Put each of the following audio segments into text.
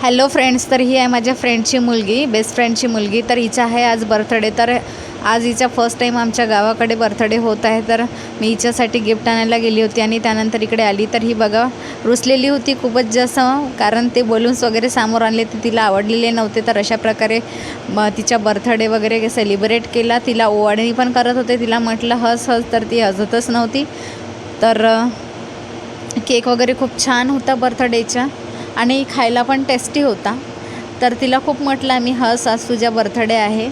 Hello friends, तर ही आहे माझ्या फ्रेंडची मुलगी, बेस्ट फ्रेंडची मुलगी. तर हिचा आहे आज बर्थडे. तर आज हिचा फर्स्ट टाईम आमच्या गावाकडे बर्थडे होत आहे. तर मी हिच्यासाठी गिफ्ट आणायला गेली होती आणि त्यानंतर इकडे आली. तर ही बघा रुसलेली होती खूपच जास्त, कारण ते बलून्स वगैरे समोर आणले ते तिला आवडलेले नव्हते. तर अशा प्रकारे तिचा बर्थडे वगैरे सेलिब्रेट केला. तिला ओवाळणी पण करत होते. तिला म्हटलं हस हस, तर ती हसतच नव्हती. तर केक वगैरे खूप छान होता बर्थडेचा आणि खायला पण टेस्टी होता. तर तिला खूप म्हटलं मी हस, आज तुझा बर्थडे आहे,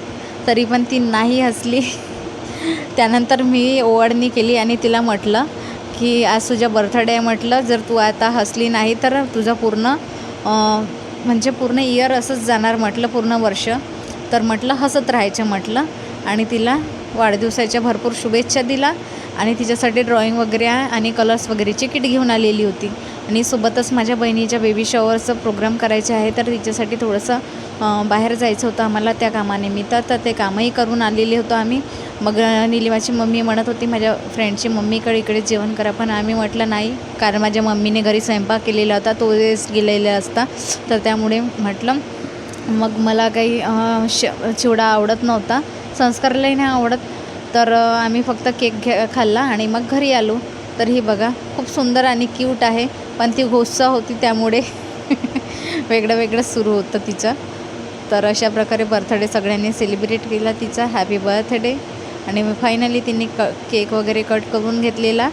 तरी पण ती नाही हसली. त्यानंतर मी ओवाळणी केली आणि तिला म्हटलं की आज तुझा बर्थडे आहे, म्हटलं जर तू आता हसली नाही तर तुझं पूर्ण म्हणजे पूर्ण इयर असंच जाणार, म्हटलं पूर्ण वर्ष. तर म्हटलं हसत राहायचं म्हटलं. आणि तिला वाढदिवसाच्या भरपूर शुभेच्छा दिला आणि तिच्यासाठी ड्रॉइंग वगैरे आणि कलर्स वगैरेची किट घेऊन आलेली होती. आणि सोबतच माझ्या बहिणीच्या बेबी शॉवरचं प्रोग्राम करायचे आहे, तर तिच्यासाठी थोडंसं बाहेर जायचं होतं आम्हाला त्या कामानिमित्त. तर ते कामही करून आलेले होतो आम्ही. मग निलिमाची मम्मी म्हणत होती माझ्या फ्रेंडची मम्मीकडे इकडे जेवण करा, पण आम्ही म्हटलं नाही, कारण माझ्या मम्मीने घरी स्वयंपाक केलेला होता, तो वेस्ट गेलेला असता. तर त्यामुळे म्हटलं मग मला काही चिवडा आवडत नव्हता, संस्कारलाही नाही आवडत. तर आम्ही फक्त केक खाल्ला आणि मग घरी आलो. तर ही बघा खूप सुंदर आणि क्यूट आहे, पण ती गुस्सा होती त्यामुळे वेगळं वेगळं सुरू होतं तिचं. तर अशा प्रकारे बर्थडे सगळ्यांनी सेलिब्रेट केला तिचा, हॅपी बर्थडे. आणि फायनली तिने केक वगैरे कट करून घेतलेला.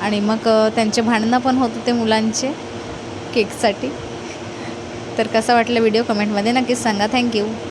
आणि मग त्यांचे भांडणं पण होत होते मुलांचे केकसाठी. तर कसा वाटला व्हिडिओ कमेंटमध्ये नक्कीच सांगा. थँक्यू.